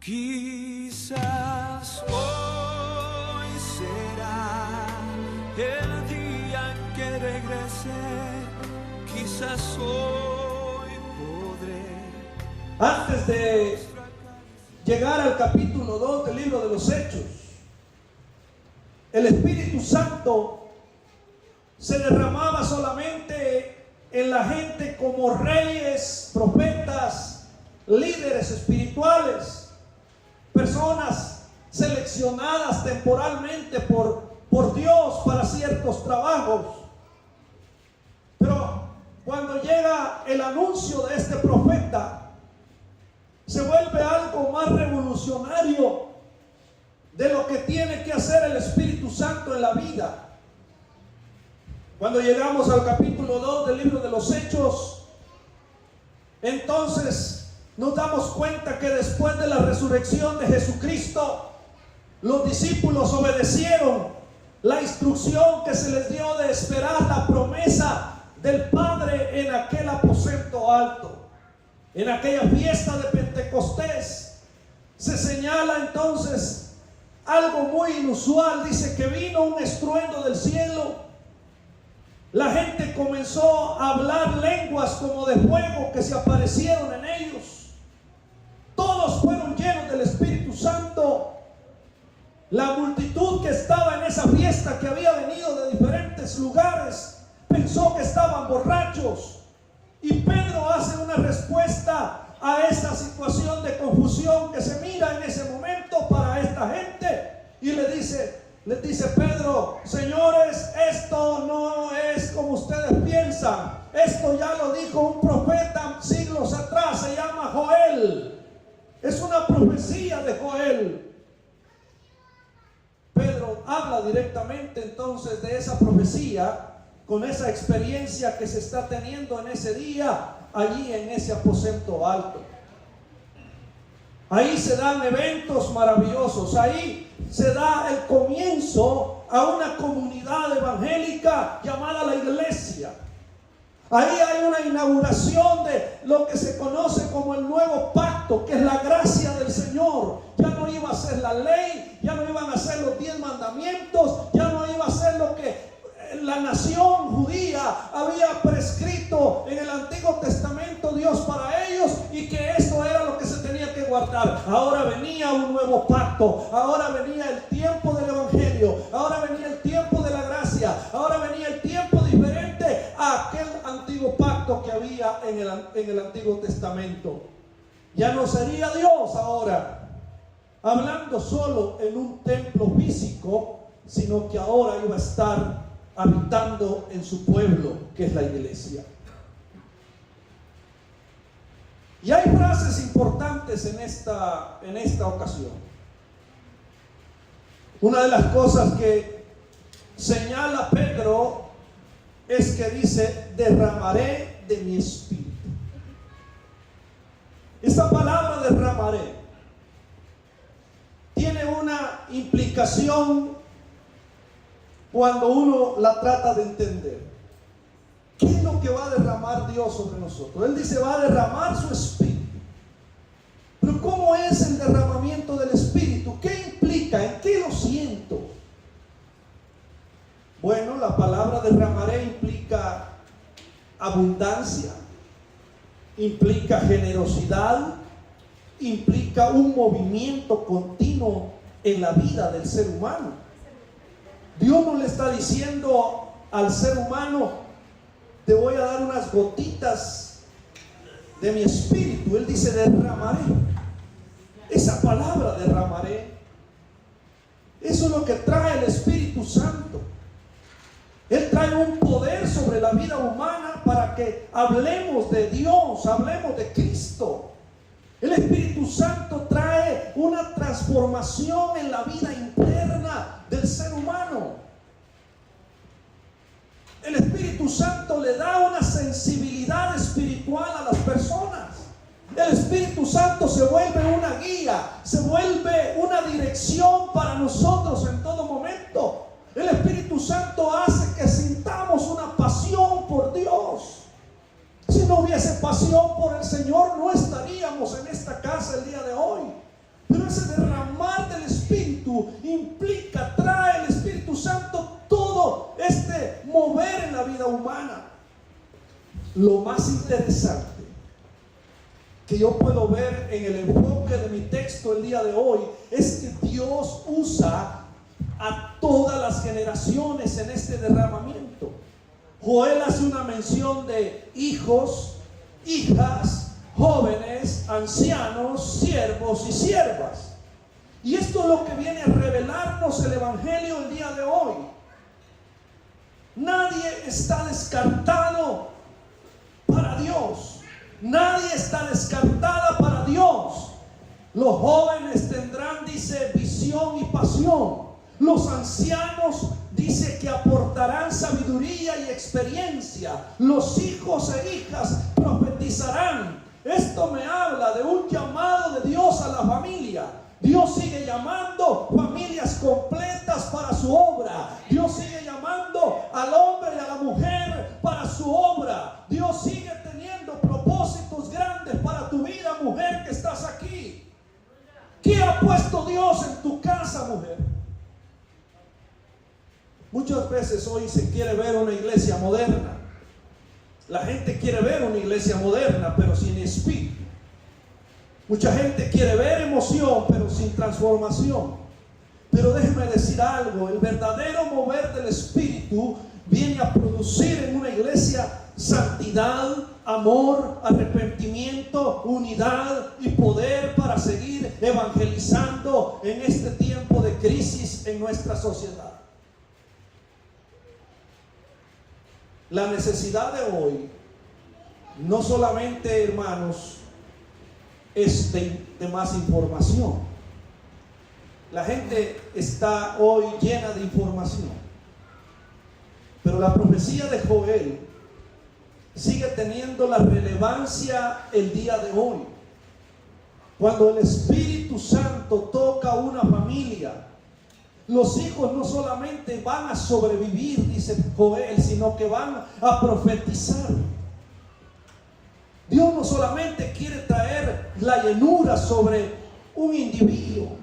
Quizás hoy será el día en que regrese, quizás hoy podré. Antes de llegar al capítulo 2 del libro de los Hechos, el Espíritu Santo se derramaba solamente en la gente como reyes, profetas, líderes espirituales, personas seleccionadas temporalmente por Dios para ciertos trabajos. Pero cuando llega el anuncio de este profeta, se vuelve algo más revolucionario de lo que tiene que hacer el Espíritu Santo en la vida. Cuando llegamos al capítulo 2 del libro de los Hechos, entonces nos damos cuenta que después de la resurrección de Jesucristo, los discípulos obedecieron la instrucción que se les dio de esperar la promesa del Padre en aquel aposento alto. En aquella fiesta de Pentecostés se señala entonces algo muy inusual. Dice que vino un estruendo del cielo. La gente comenzó a hablar lenguas como de fuego que se aparecieron en ellos. Todos fueron llenos del Espíritu Santo. La multitud que estaba en esa fiesta, que había venido de diferentes lugares, pensó que estaban borrachos. Y Pedro hace una respuesta a esa situación de confusión que se mira en ese momento para esta gente. Y les dice Pedro: señores, esto no es como ustedes piensan. Esto ya lo dijo un profeta siglos atrás, se llama Joel. Es una profecía de Joel. Pedro habla directamente entonces de esa profecía con esa experiencia que se está teniendo en ese día, allí en ese aposento alto. Ahí se dan eventos maravillosos. Ahí se da el comienzo a una comunidad evangélica llamada la iglesia. Ahí hay una inauguración de lo que se conoce como el nuevo pacto, que es la gracia del Señor. Ya no iba a ser la ley, ya no iban a ser los 10 mandamientos, ya no iba a ser lo que la nación judía había prescrito en el Antiguo Testamento Dios para ellos, y que esto era lo que se tenía que guardar. Ahora venía un nuevo pacto, ahora venía el tiempo del Evangelio, ahora venía el tiempo de la gracia, ahora venía el tiempo diferente a aquel antiguo pacto que había en el Antiguo Testamento. Ya no sería Dios ahora hablando solo en un templo físico, sino que ahora iba a estar habitando en su pueblo, que es la iglesia. Y hay frases importantes en esta ocasión. Una de las cosas que señala Pedro es que dice: derramaré de mi espíritu. Esta palabra derramaré tiene una implicación cuando uno la trata de entender. ¿Qué es lo que va a derramar Dios sobre nosotros? Él dice: va a derramar su espíritu. Pero ¿cómo es el derramamiento del espíritu? ¿Qué implica? ¿En qué lo siento? Bueno, la palabra derramaré implica abundancia, implica generosidad, implica un movimiento continuo en la vida del ser humano. Dios no le está diciendo al ser humano: te voy a dar unas gotitas de mi espíritu. Él dice: derramaré. Esa palabra derramaré, eso es lo que trae el Espíritu Santo. Él trae un poder sobre la vida humana para que hablemos de Dios, hablemos de Cristo. El Espíritu Santo trae una transformación en la vida interna del ser humano. El Espíritu Santo le da una sensibilidad espiritual a las personas. El Espíritu Santo se vuelve una guía, se vuelve una dirección para nosotros en todo momento. El Espíritu Santo hace que sintamos una pasión por Dios. Si no hubiese pasión por el Señor, no estaríamos en esta casa el día de hoy. Pero ese derramar del Espíritu implica, trae el Espíritu Santo todo este mover en la vida humana. Lo más interesante que yo puedo ver en el enfoque de mi texto el día de hoy es que Dios usa a todas las generaciones en este derramamiento. Joel hace una mención de hijos, hijas, jóvenes, ancianos, siervos y siervas. Y esto es lo que viene a revelarnos el Evangelio el día de hoy. Nadie está descartado para Dios. Nadie está descartada para Dios. Los jóvenes tendrán, dice, visión y pasión. Los ancianos, dice, que aportarán sabiduría y experiencia. Los hijos e hijas profetizarán. Esto me habla de un llamado de Dios a la familia. Dios sigue llamando familias completas para su obra. Dios sigue llamando al hombre y a la mujer para su obra. Dios sigue teniendo propósitos grandes para tu vida, mujer que estás aquí. ¿Qué ha puesto Dios en tu casa, mujer? Muchas veces hoy se quiere ver una iglesia moderna. La gente quiere ver una iglesia moderna, pero sin espíritu. Mucha gente quiere ver emoción, pero sin transformación. Pero déjeme decir algo: el verdadero mover del Espíritu viene a producir en una iglesia santidad, amor, arrepentimiento, unidad y poder para seguir evangelizando en este tiempo de crisis en nuestra sociedad. La necesidad de hoy, no solamente, hermanos, es de más información. La gente está hoy llena de información, pero la profecía de Joel sigue teniendo la relevancia el día de hoy. Cuando el Espíritu Santo toca una familia, los hijos no solamente van a sobrevivir, dice Joel, sino que van a profetizar. Dios no solamente quiere traer la llenura sobre un individuo,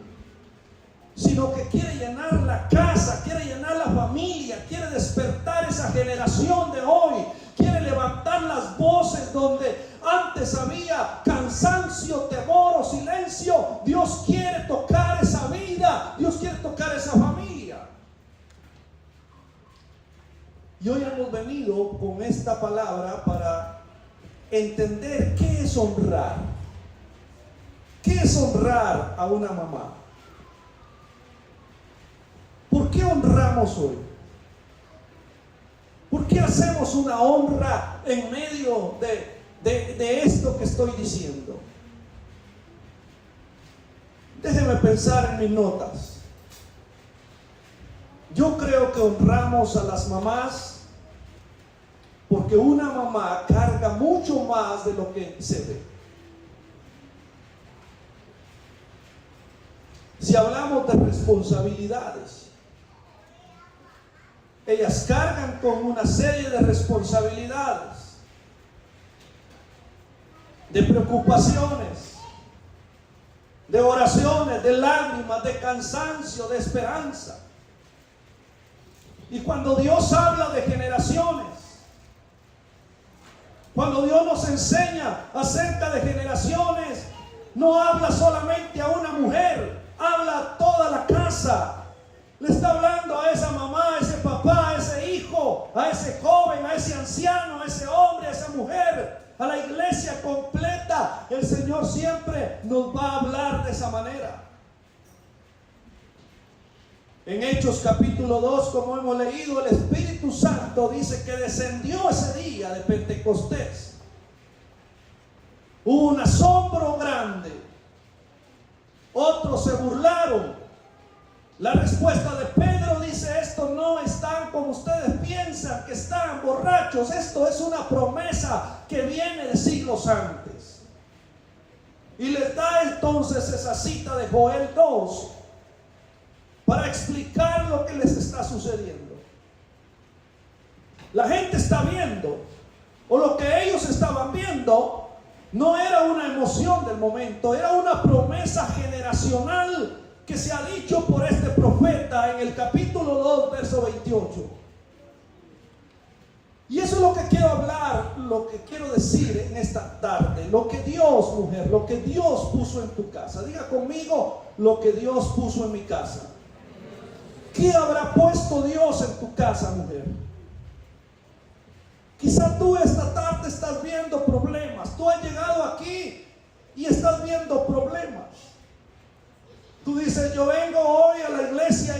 sino que quiere llenar la casa, quiere llenar la familia, quiere despertar esa generación de hoy, quiere levantar las voces donde antes había cansancio, temor o silencio. Dios quiere tocar esa vida, Dios quiere tocar esa familia. Y hoy hemos venido con esta palabra para entender qué es honrar. ¿Qué es honrar a una mamá? ¿Por qué honramos hoy? ¿Por qué hacemos una honra en medio de esto que estoy diciendo? Déjeme pensar en mis notas. Yo creo que honramos a las mamás porque una mamá carga mucho más de lo que se ve. Si hablamos de responsabilidades, ellas cargan con una serie de responsabilidades, de preocupaciones, de oraciones, de lágrimas, de cansancio, de esperanza. Y cuando Dios habla de generaciones, cuando Dios nos enseña acerca de generaciones, no habla solamente a una mujer, habla a toda la casa. Le está hablando a esa mamá, a ese papá, a ese hijo, a ese joven, a ese anciano, a ese hombre, a esa mujer, a la iglesia completa. El Señor siempre nos va a hablar de esa manera. En Hechos capítulo 2, como hemos leído, el Espíritu Santo dice que descendió ese día de Pentecostés. Hubo un asombro grande. Otros se burlaron. La respuesta de Pedro dice: estos no están como ustedes piensan, que están borrachos. Esto es una promesa que viene de siglos antes. Y les da entonces esa cita de Joel 2 para explicar lo que les está sucediendo. La gente está viendo, o lo que ellos estaban viendo, no era una emoción del momento, era una promesa generacional generacional que se ha dicho por este profeta en el capítulo 2, verso 28. Y eso es lo que quiero hablar, lo que quiero decir en esta tarde. Lo que Dios, mujer, lo que Dios puso en tu casa. Diga conmigo, lo que Dios puso en mi casa. ¿Qué habrá puesto Dios en tu casa, mujer? Quizá tú esta tarde estás viendo problemas. Tú has llegado aquí y estás viendo problemas. Tú dices, yo vengo hoy a la iglesia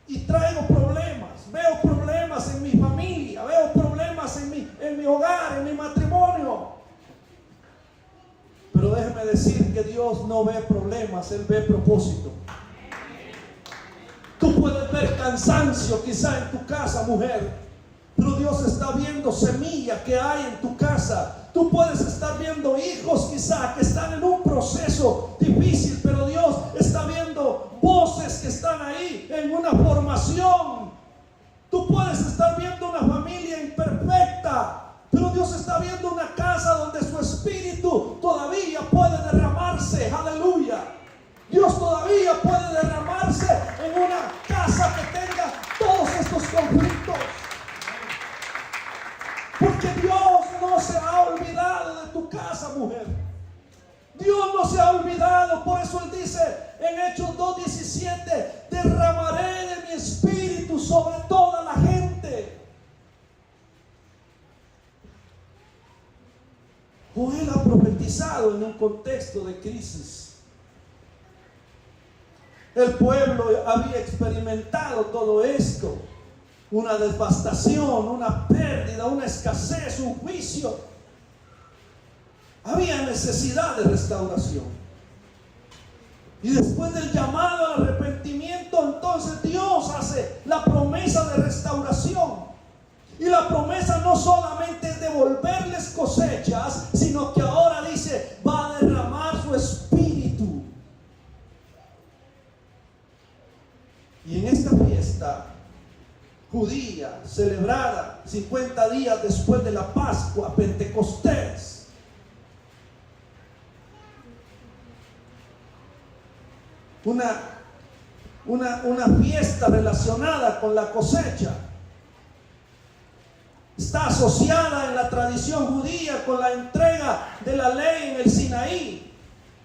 y traigo problemas. Veo problemas en mi familia, veo problemas en mi hogar, en mi matrimonio. Pero déjeme decir que Dios no ve problemas, Él ve propósito. Tú puedes ver cansancio quizá en tu casa, mujer, pero Dios está viendo semilla que hay en tu casa. Tú puedes estar viendo hijos quizá que están en un proceso difícil, pero Dios está viendo voces que están ahí en una formación. Tú puedes estar viendo una familia imperfecta, pero Dios está viendo una casa donde su espíritu todavía puede derramarse. Aleluya. Dios todavía puede derramarse en una casa que tenga todos estos conflictos. Porque Dios no se ha olvidado de tu casa, mujer. Dios no se ha olvidado. Por eso Él dice en Hechos 2:17: derramaré de mi espíritu sobre toda la gente. Joel ha profetizado en un contexto de crisis. El pueblo había experimentado todo esto: una devastación, una pérdida, una escasez, un juicio. Había necesidad de restauración. Y después del llamado al arrepentimiento, entonces Dios hace la promesa de restauración. Y la promesa no solamente es devolverles cosechas, sino que ahora dice, va a derramar su espíritu. Y en esta fiesta judía, celebrada 50 días después de la Pascua, Pentecostés, una fiesta relacionada con la cosecha, está asociada en la tradición judía con la entrega de la ley en el Sinaí.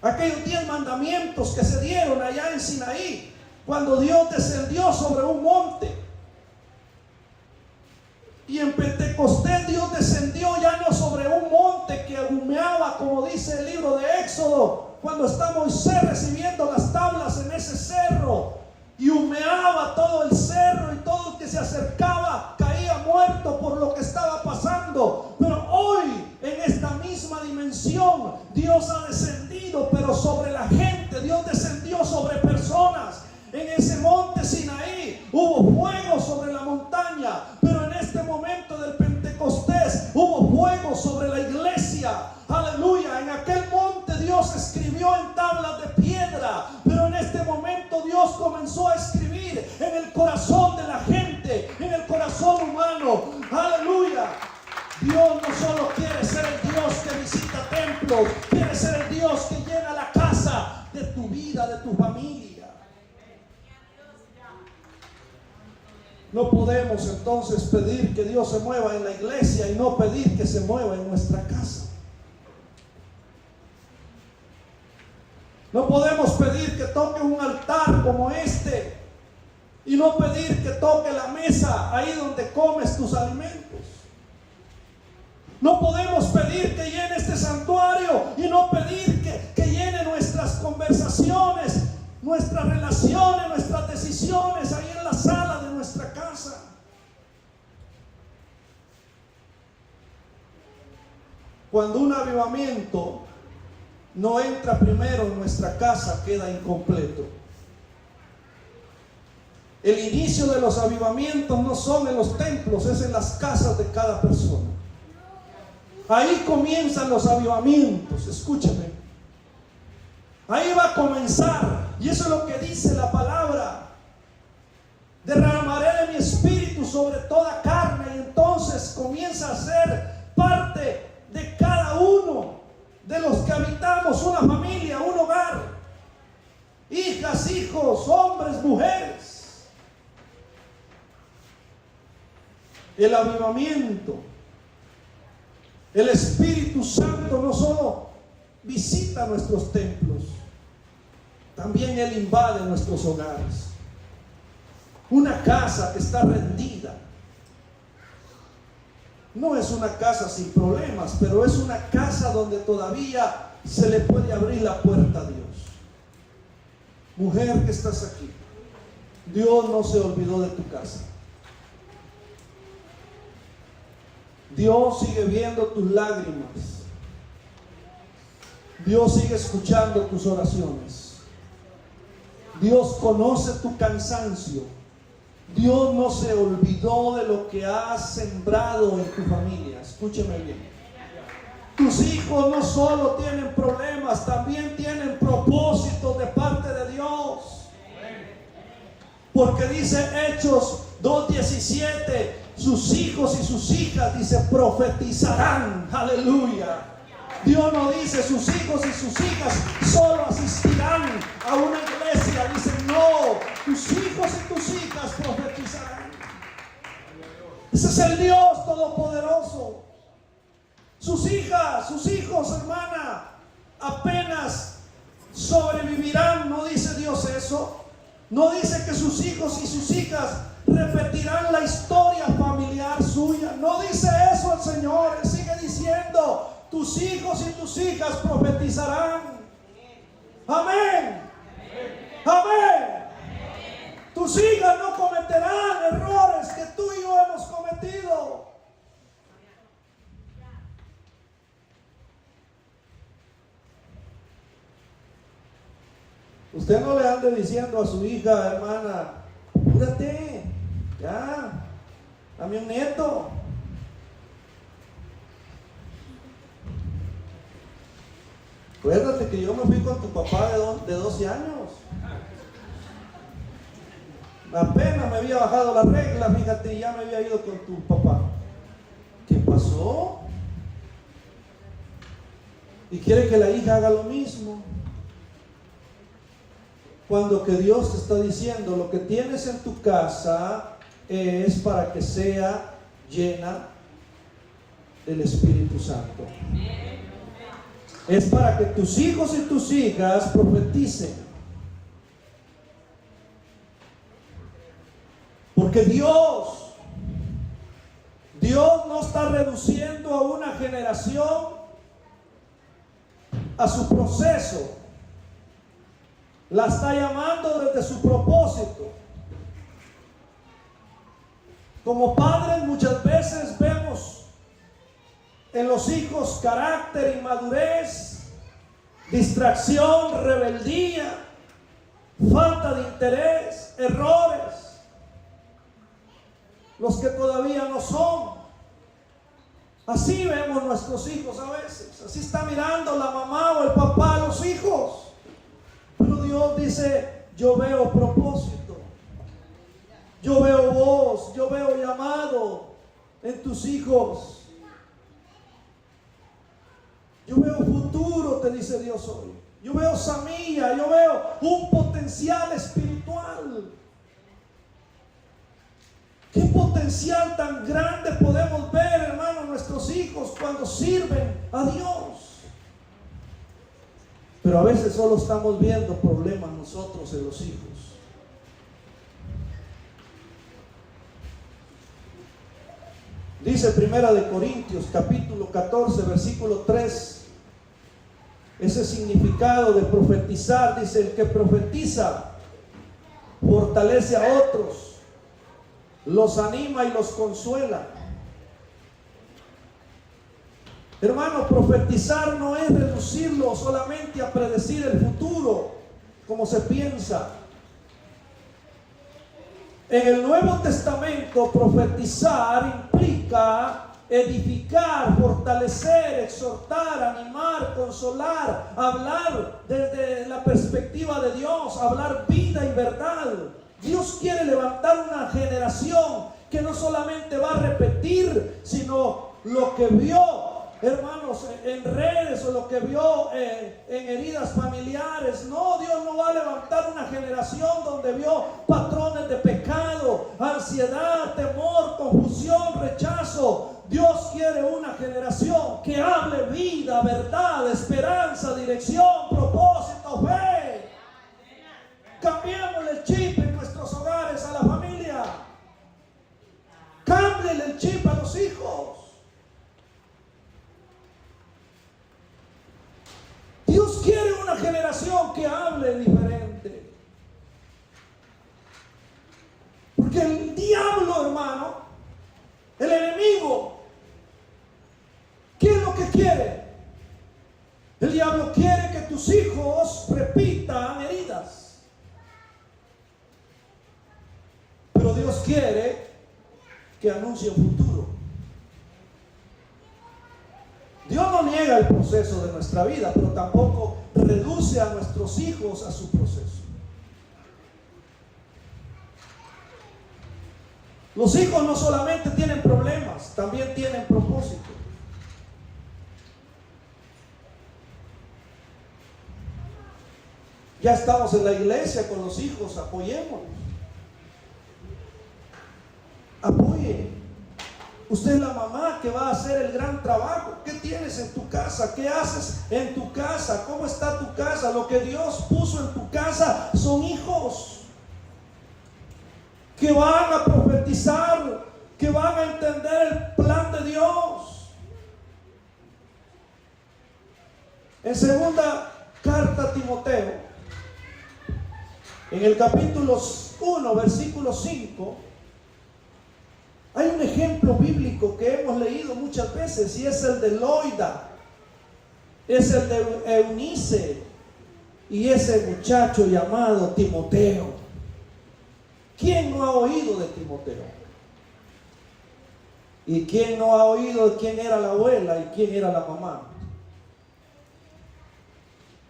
Aquellos 10 mandamientos que se dieron allá en Sinaí, cuando Dios descendió sobre un monte. Y en Pentecostés Dios descendió ya no sobre un monte que humeaba, como dice el libro de Éxodo, cuando está Moisés recibiendo las tablas en ese cerro, y humeaba todo el cerro, y todo el que se acercaba caía muerto por lo que estaba pasando. Pero hoy, en esta misma dimensión, Dios ha descendido, pero sobre la gente. Dios descendió sobre personas. En ese monte Sinaí hubo fuego sobre la montaña, pero en este momento del Pentecostés hubo fuego sobre la iglesia. Aleluya. En aquel monte Dios escribió en tablas de piedra, pero en este momento Dios comenzó a escribir en el corazón de la gente, en el corazón humano. Aleluya. Dios no solo quiere ser el Dios que visita templos, quiere ser el Dios que llena la casa de tu vida, de tu familia. No podemos entonces pedir que Dios se mueva en la iglesia y no pedir que se mueva en nuestra casa. No podemos pedir que toque un altar como este y no pedir que toque la mesa ahí donde comes tus alimentos. No podemos pedir que llene este santuario y no pedir que llene nuestras conversaciones, nuestras relaciones, nuestras decisiones ahí en la sala de nuestra casa. Cuando un avivamiento no entra primero en nuestra casa, queda incompleto. El inicio de los avivamientos no son en los templos, es en las casas de cada persona. Ahí comienzan los avivamientos. Escúchame, ahí va a comenzar. Y eso es lo que dice la palabra: derramaré de mi espíritu sobre toda carne. Y entonces comienza a ser parte de cada uno de los que habitamos una familia, un hogar. hijas, hijos, hombres, mujeres. El avivamiento, el Espíritu Santo no solo visita nuestros templos, también Él invade nuestros hogares. Una casa que está rendida no es una casa sin problemas, pero es una casa donde todavía se le puede abrir la puerta a Dios. Mujer que estás aquí, Dios no se olvidó de tu casa. Dios sigue viendo tus lágrimas. Dios sigue escuchando tus oraciones. Dios conoce tu cansancio. Dios no se olvidó de lo que has sembrado en tu familia. Escúcheme bien. Tus hijos no solo tienen problemas, también tienen propósitos de parte de Dios. Porque dice Hechos 2:17, sus hijos y sus hijas, dice, profetizarán. Aleluya. Dios no dice sus hijos y sus hijas solo asistirán a una iglesia. Dice, no, tus hijos y tus hijas profetizarán. Ese es el Dios Todopoderoso. Sus hijas, sus hijos, hermana, apenas sobrevivirán. No dice Dios eso. No dice que sus hijos y sus hijas repetirán la historia familiar suya. No dice eso el Señor. Él sigue diciendo, tus hijos y tus hijas profetizarán. Amén. Amén. Tus hijas no cometerán errores que tú y yo hemos cometido. Usted no le ande diciendo a su hija, hermana, apúrate, ya, dame un nieto. Acuérdate que yo me fui con tu papá de 12 años. Apenas me había bajado la regla, fíjate, ya me había ido con tu papá. ¿Qué pasó? Y quiere que la hija haga lo mismo. Cuando que Dios te está diciendo, lo que tienes en tu casa es para que sea llena del Espíritu Santo. Es para que tus hijos y tus hijas profeticen. Porque Dios no está reduciendo a una generación a su proceso. La está llamando desde su propósito. Como padres muchas veces vemos en los hijos carácter, inmadurez, distracción, rebeldía, falta de interés, errores, los que todavía no son. Así vemos nuestros hijos a veces. Así está mirando la mamá o el papá a los hijos. Pero Dios dice, yo veo propósito, yo veo voz, yo veo llamado en tus hijos. Yo veo futuro, te dice Dios hoy. Yo veo semilla, yo veo un potencial espiritual. ¿Qué potencial tan grande podemos ver, hermano, nuestros hijos cuando sirven a Dios? Pero a veces solo estamos viendo problemas nosotros en los hijos. Dice Primera de Corintios capítulo 14 versículo 3, ese significado de profetizar. Dice, el que profetiza fortalece a otros, los anima y los consuela. Hermano, profetizar no es reducirlo solamente a predecir el futuro, como se piensa. En el Nuevo Testamento, profetizar implica edificar, fortalecer, exhortar, animar, consolar, hablar desde la perspectiva de Dios, hablar vida y verdad. Dios quiere levantar una generación que no solamente va a repetir, sino lo que vio, hermanos, en redes, o lo que vio en heridas familiares. No, Dios no va a levantar una generación donde vio patrones de pecado, ansiedad, temor, confusión, rechazo. Dios quiere una generación que hable vida, verdad, esperanza, dirección, propósito, fe. Cambiémosle el chip en nuestros hogares a la familia. Cámbiale el chip a los hijos. Dios quiere una generación que hable diferente. Porque el diablo, hermano, el enemigo, ¿qué es lo que quiere? El diablo quiere que tus hijos repitan heridas. Pero Dios quiere que anuncie un futuro. Dios no niega el proceso de nuestra vida, pero tampoco reduce a nuestros hijos a su proceso. Los hijos no solamente tienen problemas, también tienen propósito. Ya estamos en la iglesia con los hijos, apoyémonos. Apoye. Usted es la mamá que va a hacer el gran trabajo. ¿Qué tienes en tu casa? ¿Qué haces en tu casa? ¿Cómo está tu casa? Lo que Dios puso en tu casa son hijos que van a profetizar, que van a entender el plan de Dios. En segunda carta a Timoteo, en el capítulo 1, versículo 5, hay un ejemplo bíblico que hemos leído muchas veces y es el de Loida, es el de Eunice y ese muchacho llamado Timoteo. ¿Quién no ha oído de Timoteo? ¿Y quién no ha oído de quién era la abuela y quién era la mamá?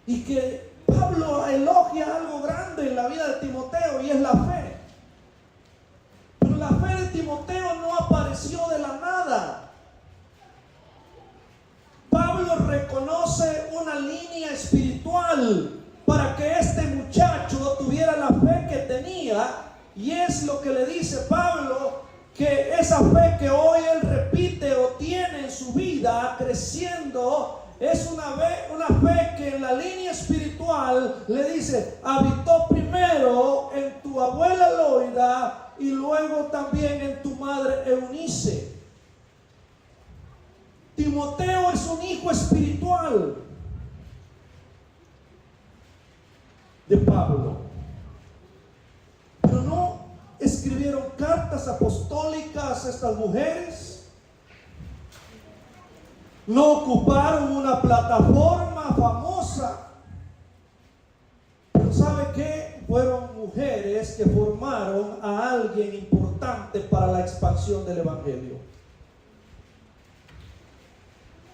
Y que Pablo elogia algo grande en la vida de Timoteo y es la fe. Pero la fe de Timoteo no apareció de la nada. Pablo reconoce una línea espiritual para que este muchacho tuviera la fe que tenía, y es lo que le dice Pablo, que esa fe que hoy él repite o tiene en su vida creciendo es una fe que en la línea espiritual le dice, habitó primero en tu abuela Loida y luego también en tu madre Eunice. Timoteo es un hijo espiritual de Pablo, pero no escribieron cartas apostólicas estas mujeres. No ocuparon una plataforma famosa, pero ¿sabe qué? Fueron mujeres que formaron a alguien importante para la expansión del evangelio.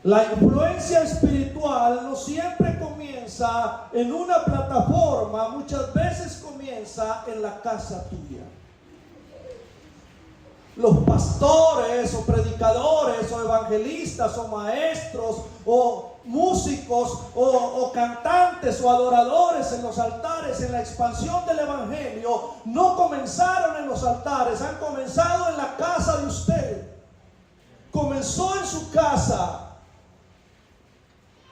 La influencia espiritual no siempre comienza en una plataforma, muchas veces comienza en la casa tuya. Los pastores o predicadores o evangelistas o maestros o músicos o cantantes o adoradores en los altares, en la expansión del evangelio, no comenzaron en los altares, han comenzado en la casa de usted. Comenzó en su casa,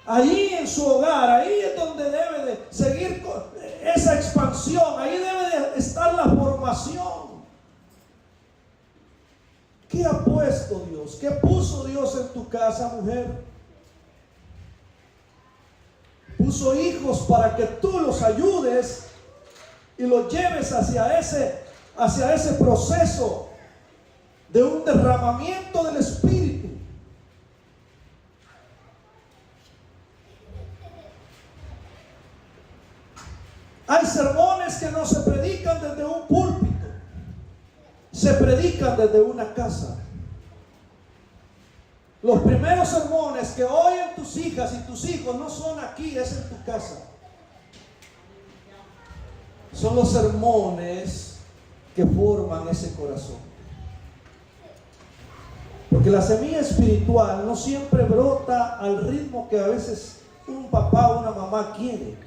ahí en su hogar, ahí es donde debe de seguir esa expansión, ahí debe de estar la formación. ¿Qué ha puesto Dios? ¿Qué puso Dios en tu casa, mujer? Puso hijos para que tú los ayudes y los lleves hacia ese proceso de un derramamiento del Espíritu. Hay sermones que no se predican desde un púlpito, se predican desde una casa. Los primeros sermones que oyen tus hijas y tus hijos no son aquí, es en tu casa. Son los sermones que forman ese corazón. Porque la semilla espiritual no siempre brota al ritmo que a veces un papá o una mamá quiere.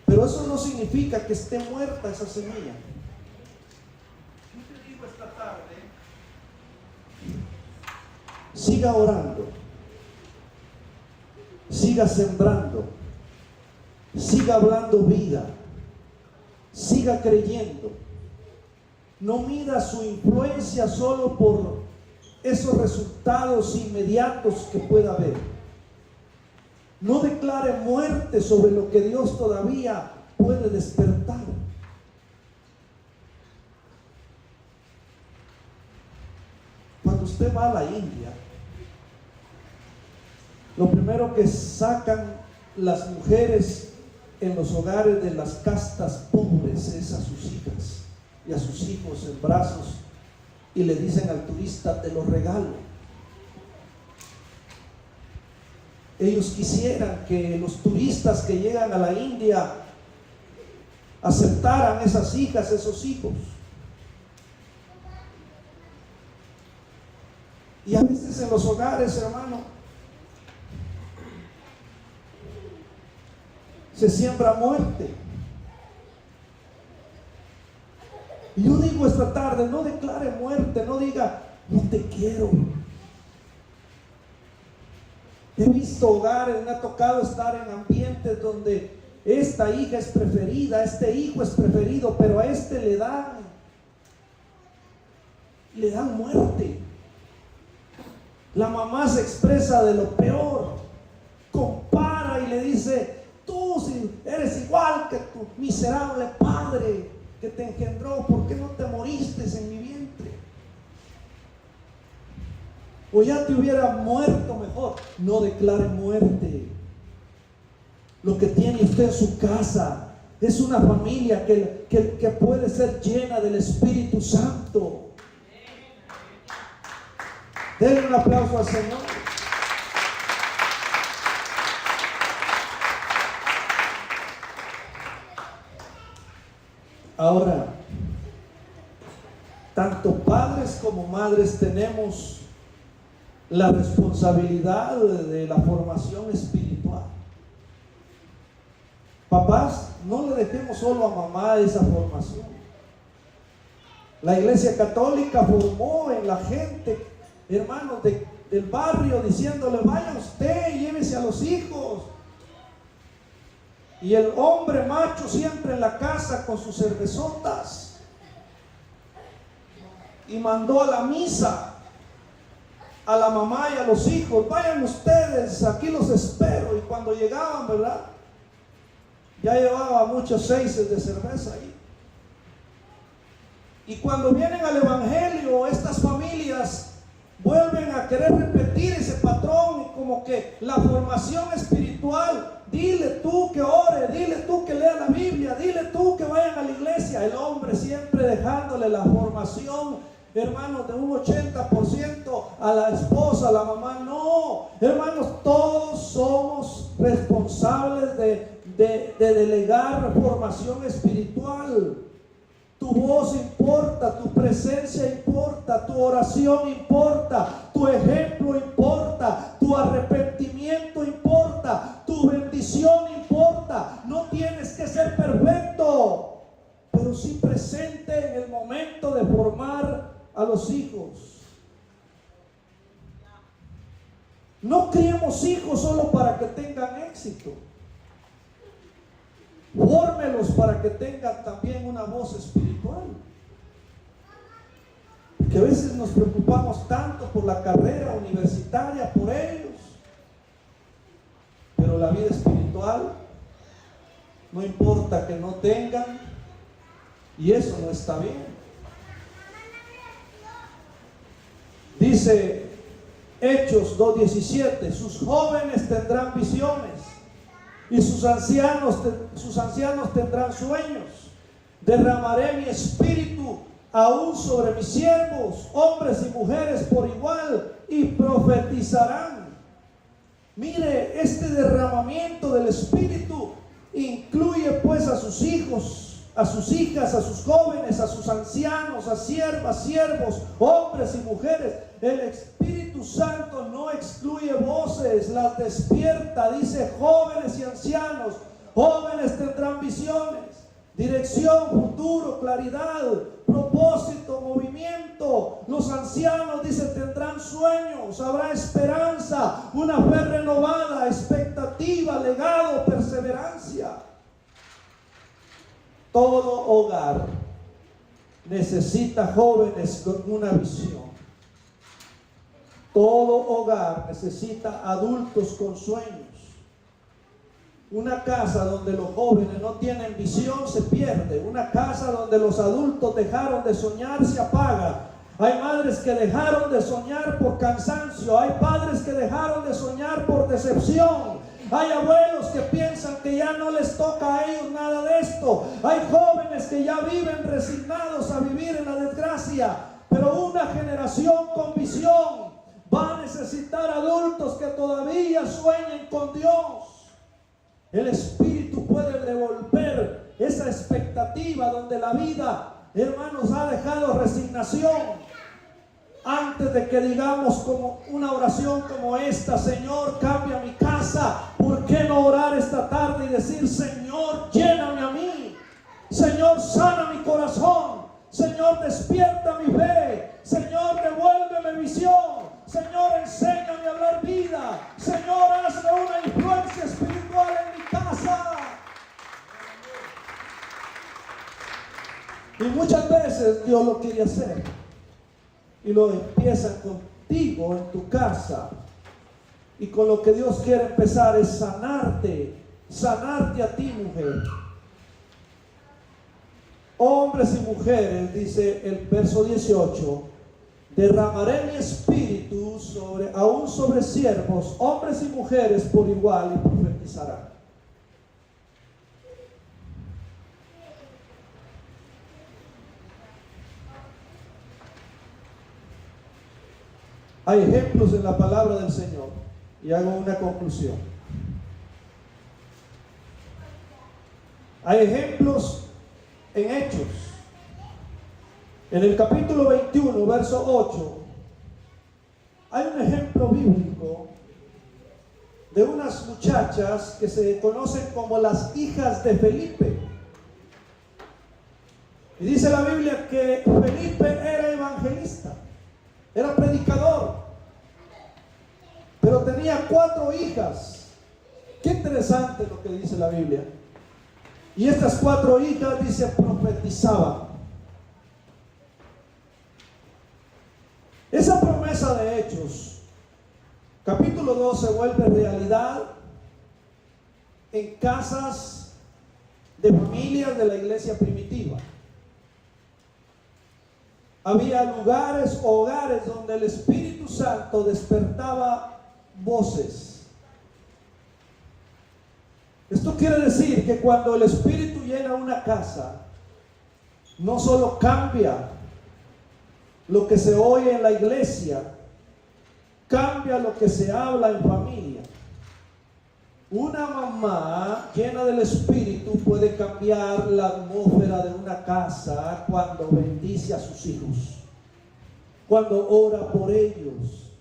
Pero Pero eso no significa que esté muerta esa semilla. Yo te digo esta tarde, siga orando, siga sembrando, siga hablando vida, siga creyendo. No mida su influencia solo por esos resultados inmediatos que pueda haber. No declare muerte sobre lo que Dios todavía puede despertar. Cuando usted va a la India, lo primero que sacan las mujeres en los hogares de las castas pobres es a sus hijas y a sus hijos en brazos, y le dicen al turista: te lo regalo. Ellos quisieran que los turistas que llegan a la India aceptaran esas hijas, esos hijos. Y a veces en los hogares, hermano, se siembra muerte. Y yo digo esta tarde, no declare muerte, no diga no te quiero. He visto hogares, me ha tocado estar en ambientes donde esta hija es preferida, este hijo es preferido, pero a este le dan muerte. La mamá se expresa de lo peor, compara y le dice: tú si eres igual que tu miserable padre que te engendró, ¿por qué no te moriste en mi vientre? O ya te hubiera muerto mejor. No declare muerte. Lo que tiene usted en su casa es una familia que puede ser llena del Espíritu Santo. Denle un aplauso al Señor. Ahora, tanto padres como madres tenemos la responsabilidad de la formación espiritual. Papás, no le dejemos solo a mamá esa formación. La Iglesia Católica formó en la gente, hermanos del barrio, diciéndole: vaya usted y llévese a los hijos. Y el hombre macho siempre en la casa con sus cervezotas. Y mandó a la misa a la mamá y a los hijos: vayan ustedes, aquí los espero. Y cuando llegaban, ¿verdad?, ya llevaba muchos seises de cerveza ahí. Y cuando vienen al evangelio, estas familias vuelven a querer repetir ese patrón, y como que la formación espiritual: dile tú que ore, dile tú que lea la Biblia, dile tú que vayan a la iglesia. El hombre siempre dejándole la formación, hermanos, de un 80% a la esposa, a la mamá. No, hermanos, todos somos responsables de delegar formación espiritual. Tu voz importa, tu presencia importa, tu oración importa, tu ejemplo importa, tu arrepentimiento importa, tu bendición importa. No tienes que ser perfecto, pero sí presente en el momento de formar a los hijos. No criemos hijos solo para que tengan éxito. Fórmelos para que tengan también una voz espiritual. Que a veces nos preocupamos tanto por la carrera universitaria, por ellos, pero la vida espiritual no importa que no tengan, y eso no está bien. Dice Hechos 2:17: sus jóvenes tendrán visiones y sus ancianos tendrán sueños. Derramaré mi espíritu aún sobre mis siervos, hombres y mujeres por igual, y profetizarán. Mire, este derramamiento del espíritu incluye pues a sus hijos, a sus hijas, a sus jóvenes, a sus ancianos, a siervas, siervos, hombres y mujeres. El Espíritu Santo no excluye voces, las despierta. Dice jóvenes y ancianos, Jóvenes tendrán visiones, dirección, futuro, claridad, propósito, movimiento. Los ancianos, dice, tendrán sueños, habrá esperanza, una fe renovada, expectativa, legado, perseverancia. Todo hogar necesita jóvenes con una visión. Todo hogar necesita adultos con sueños. Una casa donde los jóvenes no tienen visión se pierde. Una casa donde los adultos dejaron de soñar se apaga. Hay madres que dejaron de soñar por cansancio. Hay padres que dejaron de soñar por decepción. Hay abuelos que piensan que ya no les toca a ellos nada de esto. Hay jóvenes que ya viven resignados a vivir en la desgracia. Pero una generación con visión va a necesitar adultos que todavía sueñen con Dios. El Espíritu puede devolver esa expectativa donde la vida, hermanos, ha dejado resignación. Antes de que digamos como una oración como esta: Señor, cambia mi casa, ¿por qué no orar esta tarde y decir: Señor, lléname a mí? Señor, sana mi corazón. Señor, despierta mi fe. Señor, devuélveme visión. Señor, enséñame a hablar vida. Señor, hazme una influencia espiritual en mi casa. Y muchas veces Dios lo quiere hacer y lo empieza contigo en tu casa. Y con lo que Dios quiere empezar es sanarte a ti, mujer. Hombres y mujeres, dice el verso 18, derramaré mi espíritu aún sobre siervos, hombres y mujeres por igual, y profetizarán. Hay ejemplos en la palabra del Señor, y hago una conclusión. Hay ejemplos en Hechos. En el capítulo 21, verso 8, hay un ejemplo bíblico de unas muchachas que se conocen como las hijas de Felipe. Y dice la Biblia que Felipe era evangelista, era predicador, pero tenía 4 hijas. Qué interesante lo que dice la Biblia. Y estas 4 hijas, dice, profetizaban. Esa promesa de Hechos, capítulo 2, se vuelve realidad en casas de familias de la iglesia primitiva. Había lugares, hogares donde el Espíritu Santo despertaba voces. Esto quiere decir que cuando el Espíritu llena una casa, no solo cambia lo que se oye en la iglesia, cambia lo que se habla en familia. Una mamá llena del Espíritu puede cambiar la atmósfera de una casa cuando bendice a sus hijos, cuando ora por ellos,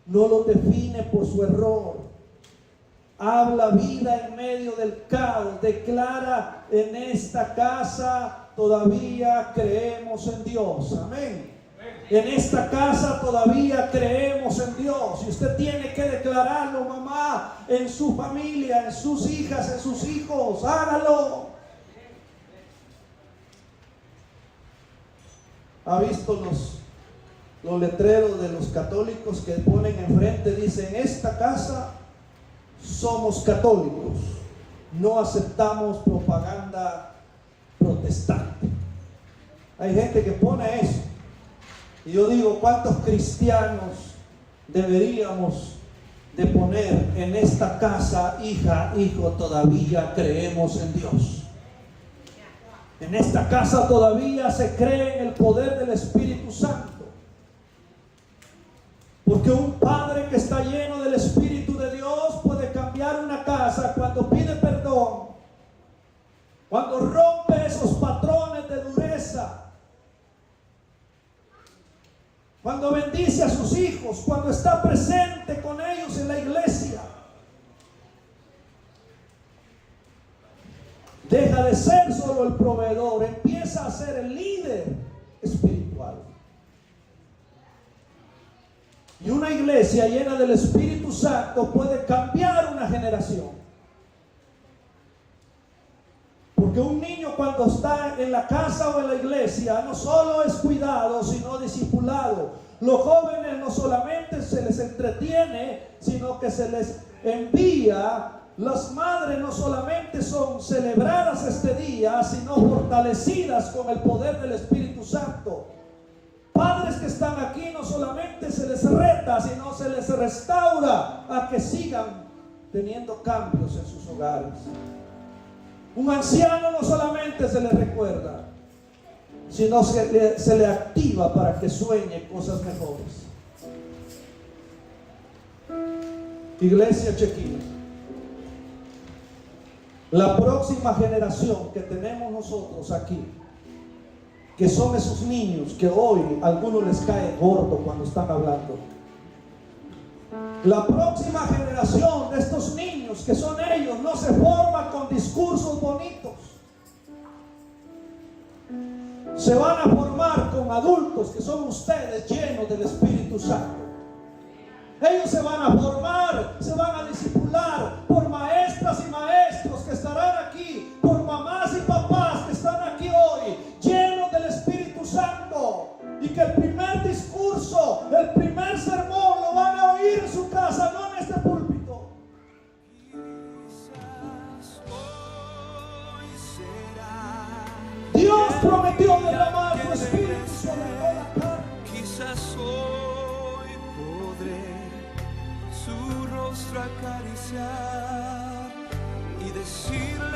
no los define por su error, habla vida en medio del caos, declara: en esta casa todavía creemos en Dios. Amén. En esta casa todavía creemos en Dios. Y usted tiene que declararlo, mamá, en su familia, en sus hijas, en sus hijos. Hágalo. ¿Ha visto los letreros de los católicos que ponen enfrente? Dice: en esta casa somos católicos, no aceptamos propaganda protestante. Hay gente que pone eso. Y yo digo, ¿cuántos cristianos deberíamos de poner en esta casa: hija, hijo, todavía creemos en Dios? En esta casa todavía se cree en el poder del Espíritu Santo. Porque un padre que está lleno del Espíritu de Dios puede cambiar una casa cuando pide perdón, cuando rompe esos patrones de dureza, cuando bendice a sus hijos, cuando está presente con ellos en la iglesia. deja de ser solo el proveedor, empieza a ser el líder espiritual. Y una iglesia llena del Espíritu Santo puede cambiar una generación. Porque un niño cuando está en la casa o en la iglesia no solo es cuidado, sino discipulado. Los jóvenes no solamente se les entretiene, sino que se les envía. Las madres no solamente son celebradas este día, sino fortalecidas con el poder del Espíritu Santo. Padres que están aquí no solamente se les reta, sino se les restaura a que sigan teniendo cambios en sus hogares. Un anciano no solamente se le recuerda, sino se le activa para que sueñe cosas mejores. Iglesia Chequina, la próxima generación que tenemos nosotros aquí, que son esos niños que hoy a algunos les cae gordo cuando están hablando. La próxima generación de estos niños que son ellos no se forma con discursos bonitos. Se van a formar con adultos que son ustedes llenos del Espíritu Santo. Ellos se van a formar, se van a discipular por maestras y maestros que estarán aquí, por mamás y papás que están aquí hoy, llenos del Espíritu Santo. Y que el primer discurso, el primer sermón lo van a oír en su casa, no en este púlpito. Dios prometió derramar su Espíritu sobre toda carne. Quizás hoy podré su rostro acariciar y decirle